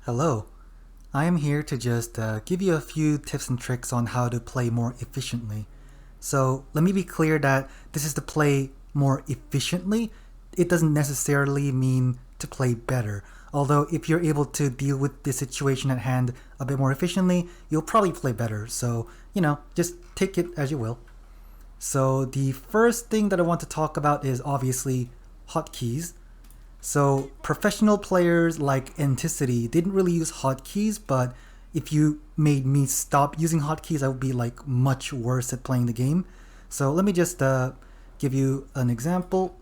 Hello, I am here to just give you a few tips and tricks on how to play more efficiently. So let me be clear that this is to play more efficiently. It doesn't necessarily mean to play better. Although if you're able to deal with the situation at hand a bit more efficiently, you'll probably play better. So, just take it as you will. So the first thing that I want to talk about is obviously hotkeys. So professional players like Anticity didn't really use hotkeys, but if you made me stop using hotkeys, I would be like much worse at playing the game. So let me just give you an example.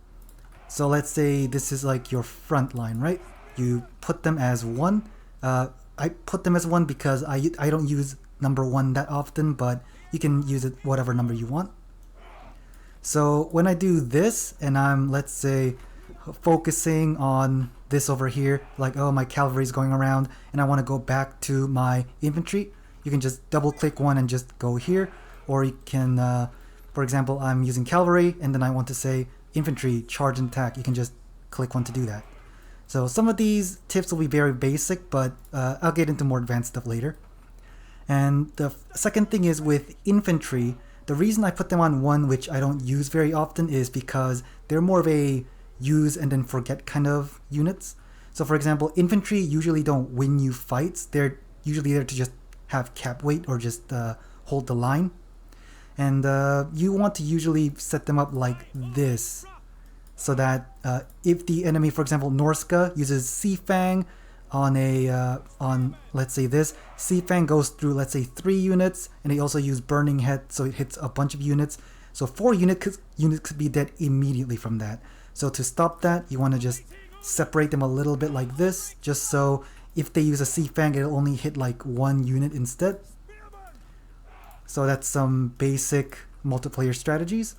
So let's say this is like your front line, right? You put them as one. I put them as one because I don't use number one that often, but you can use it whatever number you want. So when I do this and I'm, let's say, focusing on this over here, like, oh, my cavalry is going around and I want to go back to my infantry, you can just double click one and just go here. Or you can, for example, I'm using cavalry and then I want to say infantry, charge and attack. You can just click one to do that. So some of these tips will be very basic, but I'll get into more advanced stuff later. And the second thing is with infantry, the reason I put them on one, which I don't use very often, is because they're more of a use and then forget kind of units. So for example, infantry usually don't win you fights. They're usually there to just have cap weight or just hold the line. And you want to usually set them up like this, so that if the enemy, for example, Norska uses Sea Fang on on, let's say, this Sea Fang goes through, let's say, 3 units, and they also use Burning Head, so it hits a bunch of units. So 4 units could be dead immediately from that. So to stop that, you want to just separate them a little bit like this, just so if they use a Sea Fang, it'll only hit like 1 unit instead. So that's some basic multiplayer strategies.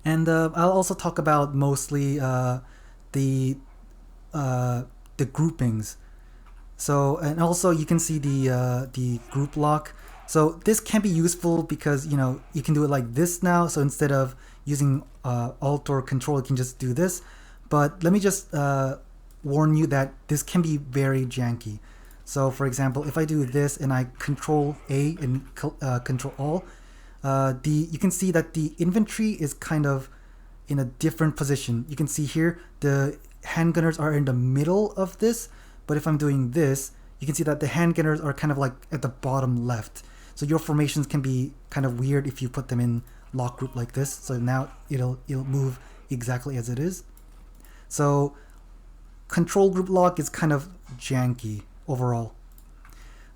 And I'll also talk about mostly the groupings. So, and also you can see the group lock. So this can be useful because you can do it like this now. So instead of using Alt or Control, you can just do this. But let me just warn you that this can be very janky. So for example, if I do this and I Control A and Control All, you can see that the infantry is kind of in a different position. You can see here the handgunners are in the middle of this, but if I'm doing this, you can see that the handgunners are kind of like at the bottom left. So your formations can be kind of weird if you put them in lock group like this. So now it'll move exactly as it is. So control group lock is kind of janky overall.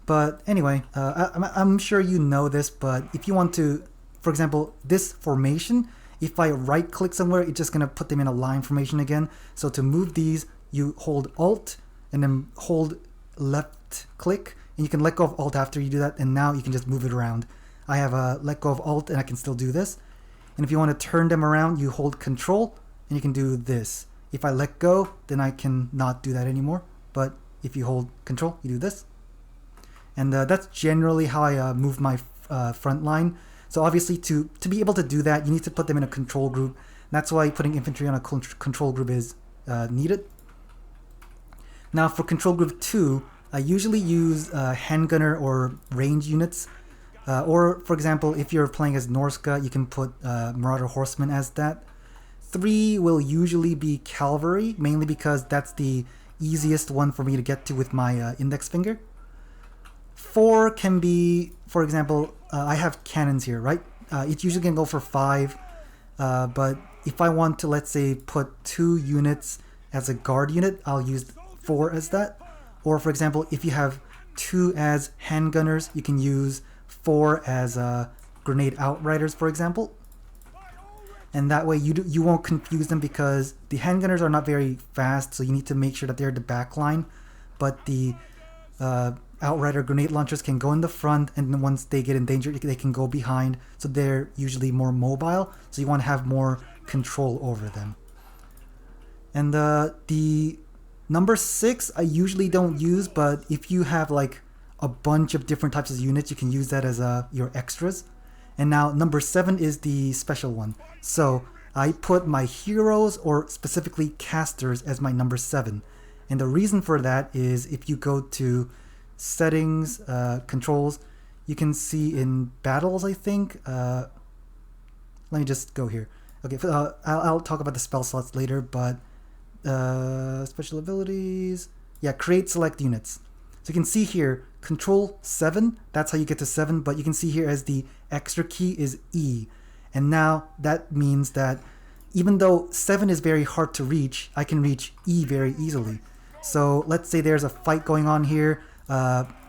But anyway, I'm sure you know this, but if you want to, for example, this formation, if I right click somewhere, it's just going to put them in a line formation again. So to move these, you hold Alt and then hold left click, and you can let go of Alt after you do that, and now you can just move it around. I have a let go of Alt and I can still do this. And if you want to turn them around, you hold Control and you can do this. If I let go, then I can not do that anymore. But if you hold Control, you do this. And that's generally how I move my front line. So obviously to be able to do that, you need to put them in a control group. That's why putting infantry on a control group is needed. Now for control group 2, I usually use handgunner or range units. Or for example, if you're playing as Norska, you can put Marauder Horsemen as that. 3 will usually be cavalry, mainly because that's the easiest one for me to get to with my index finger. 4 can be, for example, I have cannons here, right? It usually can go for 5, but if I want to, let's say, put 2 units as a guard unit, I'll use 4 as that. Or for example, if you have 2 as handgunners, you can use 4 as grenade outriders, for example. And that way you won't confuse them, because the handgunners are not very fast, so you need to make sure that they're the back line. But the outrider grenade launchers can go in the front, and then once they get in danger, they can go behind, so they're usually more mobile, so you want to have more control over them. And the number 6 I usually don't use, but if you have like a bunch of different types of units, you can use that as your extras. And now number 7 is the special one. So I put my heroes, or specifically casters, as my number 7. And the reason for that is if you go to settings, controls, you can see in battles, I think. Let me just go here. Okay, I'll talk about the spell slots later, but special abilities. Yeah, create select units. So you can see here, control 7, that's how you get to 7, but you can see here as the extra key is E. And now that means that even though 7 is very hard to reach, I can reach E very easily. So let's say there's a fight going on here,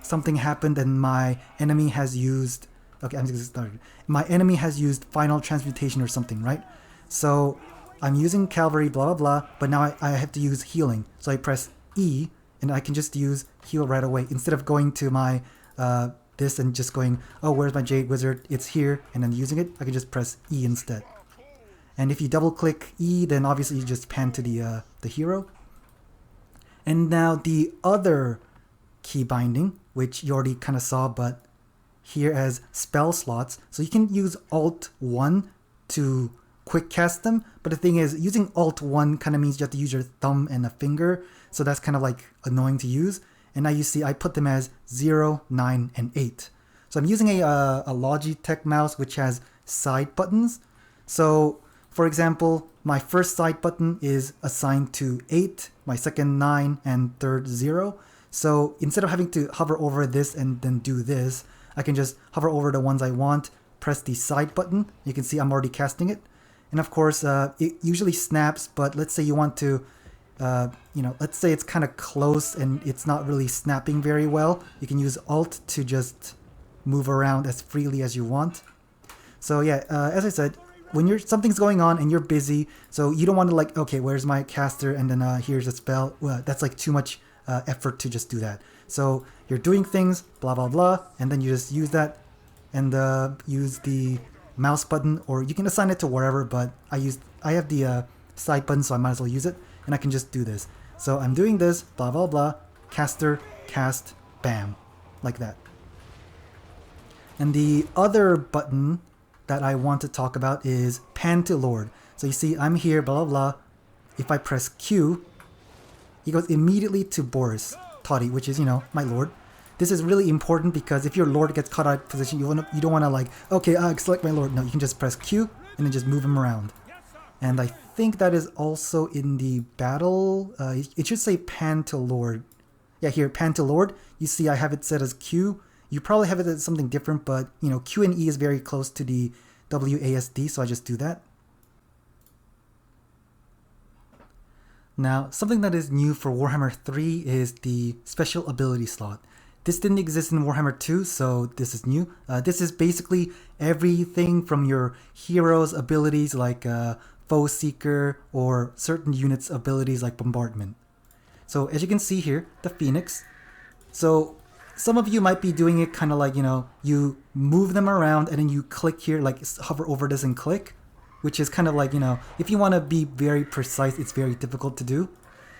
something happened and my enemy has used, okay, I'm just starting. My enemy has used final transmutation or something, right? So I'm using cavalry, blah, blah, blah, but now I have to use healing. So I press E, and I can just use heal right away. Instead of going to my this and just going, oh, where's my Jade Wizard? It's here, and then using it, I can just press E instead. And if you double click E, then obviously you just pan to the hero. And now the other key binding, which you already kind of saw, but here as spell slots. So you can use Alt 1 to quick cast them, but the thing is, using Alt 1 kind of means you have to use your thumb and a finger, so that's kind of like annoying to use. And now you see I put them as 0, 9, and 8. So I'm using a Logitech mouse which has side buttons. So for example, my first side button is assigned to 8, my second 9, and third 0. So instead of having to hover over this and then do this, I can just hover over the ones I want, press the side button. You can see I'm already casting it. And of course, it usually snaps, but let's say you want to, let's say it's kind of close and it's not really snapping very well. You can use Alt to just move around as freely as you want. So yeah, as I said, when something's going on and you're busy, so you don't want to like, okay, where's my caster? And then here's a spell. Well, that's like too much effort to just do that. So you're doing things, blah, blah, blah, and then you just use that and use the mouse button, or you can assign it to wherever, but I have the side button, so I might as well use it, and I can just do this. So I'm doing this, blah, blah, blah, caster, cast, bam, like that. And the other button that I want to talk about is pan to Lord. So you see, I'm here, blah, blah, blah. If I press Q, he goes immediately to Boris Toddy, which is, my Lord. This is really important because if your Lord gets caught out of position, you don't want to like, okay, select my Lord. No, you can just press Q and then just move him around. And I think that is also in the battle. It should say pan to Lord. Yeah, here, pan to Lord. You see I have it set as Q. You probably have it as something different, but Q and E is very close to the WASD, so I just do that. Now, something that is new for Warhammer 3 is the special ability slot. This didn't exist in Warhammer 2, so this is new. This is basically everything from your hero's abilities like Foe Seeker or certain units' abilities like Bombardment. So as you can see here, the Phoenix. So some of you might be doing it kind of like, you move them around and then you click here, like hover over this and click, which is kind of like, if you want to be very precise, it's very difficult to do.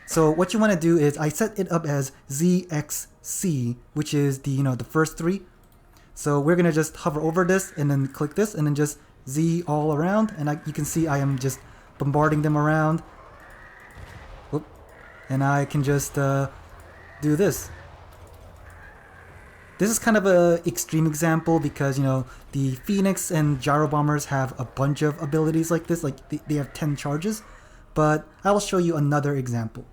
So what you want to do is I set it up as ZXC, which is the first 3. So we're going to just hover over this and then click this and then just Z all around. And you can see I am just bombarding them around. Whoop. And I can just do this. This is kind of an extreme example because, the Phoenix and Gyro Bombers have a bunch of abilities like this. Like they have 10 charges. But I will show you another example.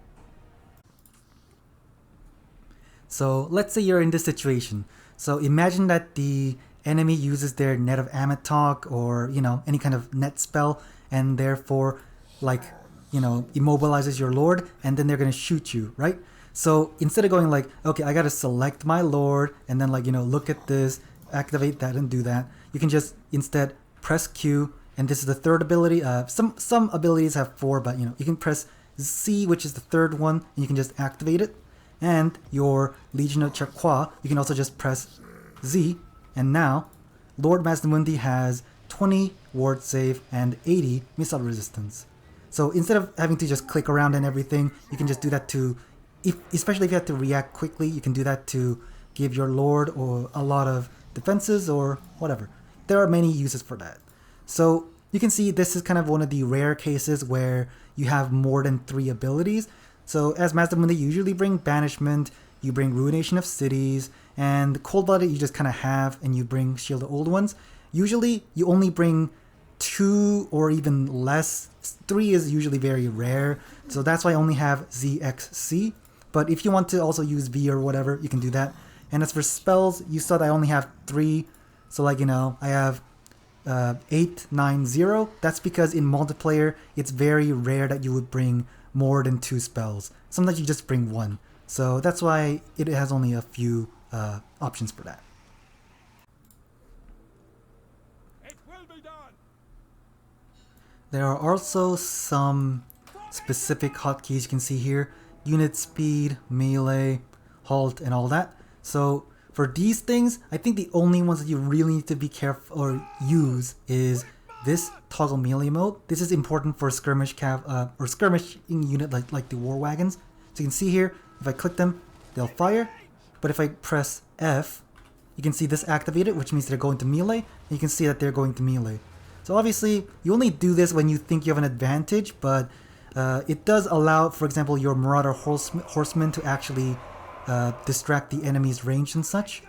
So let's say you're in this situation. So imagine that the enemy uses their Net of Amatok or, any kind of net spell and therefore immobilizes your Lord and then they're going to shoot you, right? So instead of going like, okay, I got to select my Lord and then look at this, activate that and do that, you can just instead press Q, and this is the third ability. Some abilities have 4, but you can press C, which is the third one, and you can just activate it. And your Legion of Chakwa, you can also just press Z, and now Lord Mazdamundi has 20 ward save and 80 missile resistance. So instead of having to just click around and everything, you can just do that especially if you have to react quickly, you can do that to give your Lord or a lot of defenses or whatever. There are many uses for that. So you can see this is kind of one of the rare cases where you have more than 3 abilities. So as Master Moon, they usually bring Banishment, you bring Ruination of Cities, and Cold-Blooded you just kind of have, and you bring Shield of Old Ones. Usually you only bring 2 or even less. 3 is usually very rare, so that's why I only have ZXC. But if you want to also use V or whatever, you can do that. And as for spells, you saw that I only have 3. So like, I have 8, 9, 0. That's because in multiplayer, it's very rare that you would bring more than 2 spells. Sometimes you just bring 1. So that's why it has only a few options for that. It will be done. There are also some specific hotkeys you can see here. Unit speed, melee, halt, and all that. So for these things, I think the only ones that you really need to be careful or use is this toggle melee mode. This is important for skirmish or skirmishing unit like the war wagons. So you can see here, if I click them, they'll fire. But if I press F, you can see this activated, which means they're going to melee. And you can see that they're going to melee. So obviously, you only do this when you think you have an advantage, but it does allow, for example, your Marauder Horsemen to actually distract the enemy's range and such.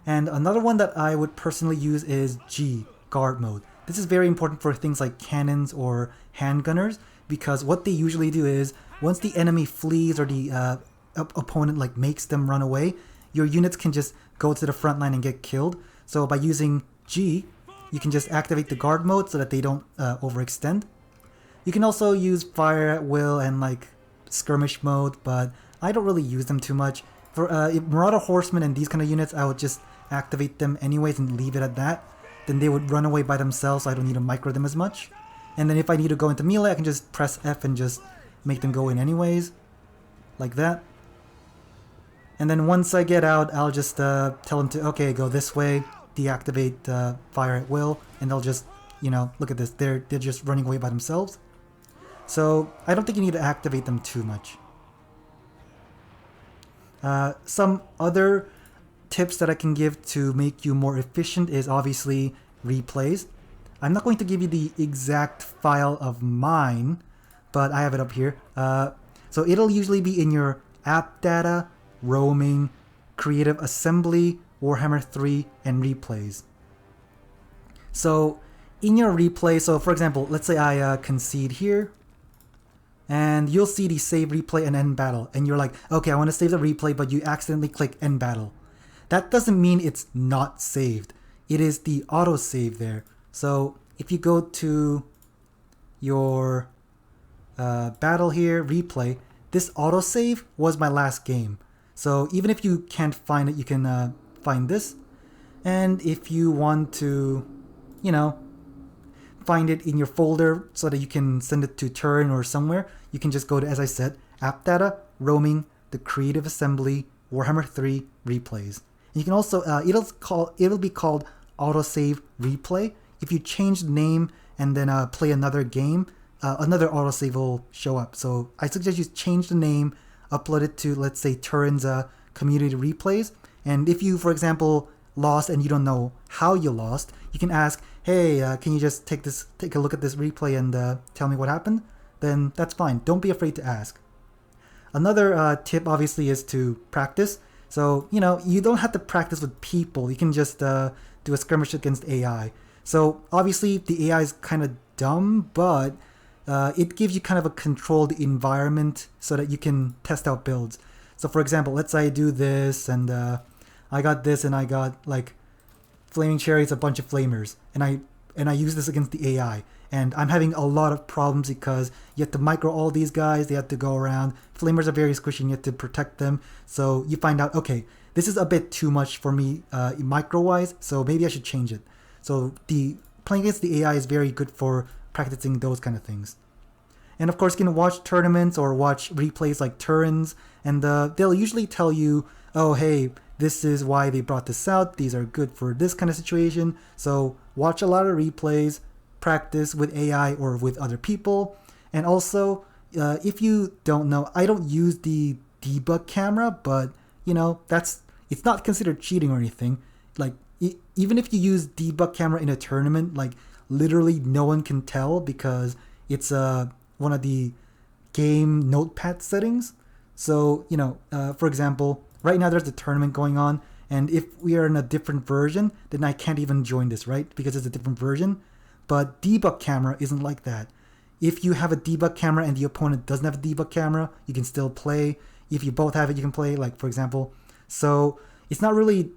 And another one that I would personally use is G, guard mode. This is very important for things like cannons or handgunners, because what they usually do is, once the enemy flees or the opponent like makes them run away, your units can just go to the front line and get killed. So by using G, you can just activate the guard mode so that they don't overextend. You can also use fire at will and like skirmish mode, but I don't really use them too much. For Marauder Horsemen and these kind of units, I would just activate them anyways and leave it at that. Then they would run away by themselves, so I don't need to micro them as much. And then if I need to go into melee, I can just press F and just make them go in anyways. Like that. And then once I get out, I'll just tell them to, okay, go this way, deactivate fire at will, and they'll just, look at this, they're just running away by themselves. So I don't think you need to activate them too much. Some other tips that I can give to make you more efficient is obviously replays. I'm not going to give you the exact file of mine, but I have it up here. So it'll usually be in your app data, roaming, creative assembly, Warhammer 3, and replays. So in your replay, so for example, let's say I concede here, and you'll see the save replay and end battle, and you're like, okay, I want to save the replay, but you accidentally click end battle. That doesn't mean it's not saved. It is the auto save there. So if you go to your battle here, replay, this auto save was my last game. So even if you can't find it, you can find this. And if you want to, find it in your folder so that you can send it to Turin or somewhere, you can just go to, as I said, app data, roaming, the creative assembly, Warhammer 3 replays. And you can also, it'll be called autosave replay. If you change the name and then play another game, another autosave will show up. So I suggest you change the name, upload it to, let's say, Turin's community replays. And if you, for example, lost and you don't know how you lost, you can ask, hey, can you just take a look at this replay and tell me what happened? Then that's fine. Don't be afraid to ask. Another tip, obviously, is to practice. So, you don't have to practice with people. You can just do a skirmish against AI. So, obviously, the AI is kind of dumb, but it gives you kind of a controlled environment so that you can test out builds. So, for example, let's say I do this, and I got this, and I got, like, Flaming Chariots, a bunch of Flamers, and I use this against the AI. And I'm having a lot of problems because you have to micro all these guys, they have to go around. Flamers are very squishy and you have to protect them. So you find out, okay, this is a bit too much for me micro-wise, so maybe I should change it. So playing against the AI is very good for practicing those kind of things. And of course, you can watch tournaments or watch replays like Turin's, and they'll usually tell you, oh, hey, this is why they brought this out. These are good for this kind of situation. So watch a lot of replays, practice with AI or with other people. And also, if you don't know, I don't use the debug camera, but it's not considered cheating or anything. Like even if you use debug camera in a tournament, like literally no one can tell because it's one of the game notepad settings. So, for example, right now there's a tournament going on, and if we are in a different version, then I can't even join this, right? Because it's a different version. But debug camera isn't like that. If you have a debug camera and the opponent doesn't have a debug camera, you can still play. If you both have it, you can play, like, for example. So it's not really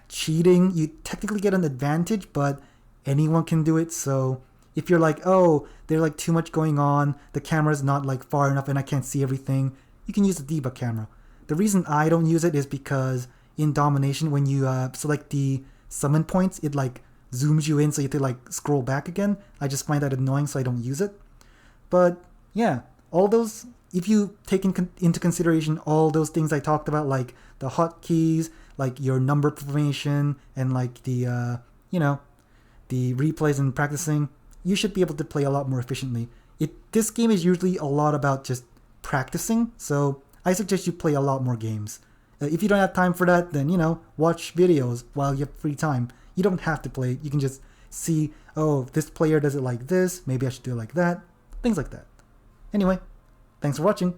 cheating. You technically get an advantage, but anyone can do it. So if you're like, oh, there's like too much going on, the camera's not like far enough and I can't see everything, you can use the debug camera. The reason I don't use it is because in Domination, when you select the summon points, it like zooms you in, so you have to like scroll back again. I just find that annoying, so I don't use it. But yeah, all those, if you take into consideration all those things I talked about, like the hotkeys, like your number formation, and like the the replays and practicing, you should be able to play a lot more efficiently. This game is usually a lot about just practicing, so I suggest you play a lot more games. If you don't have time for that, then watch videos while you have free time. You don't have to play it. You can just see, oh, this player does it like this, maybe I should do it like that, things like that. Anyway, thanks for watching.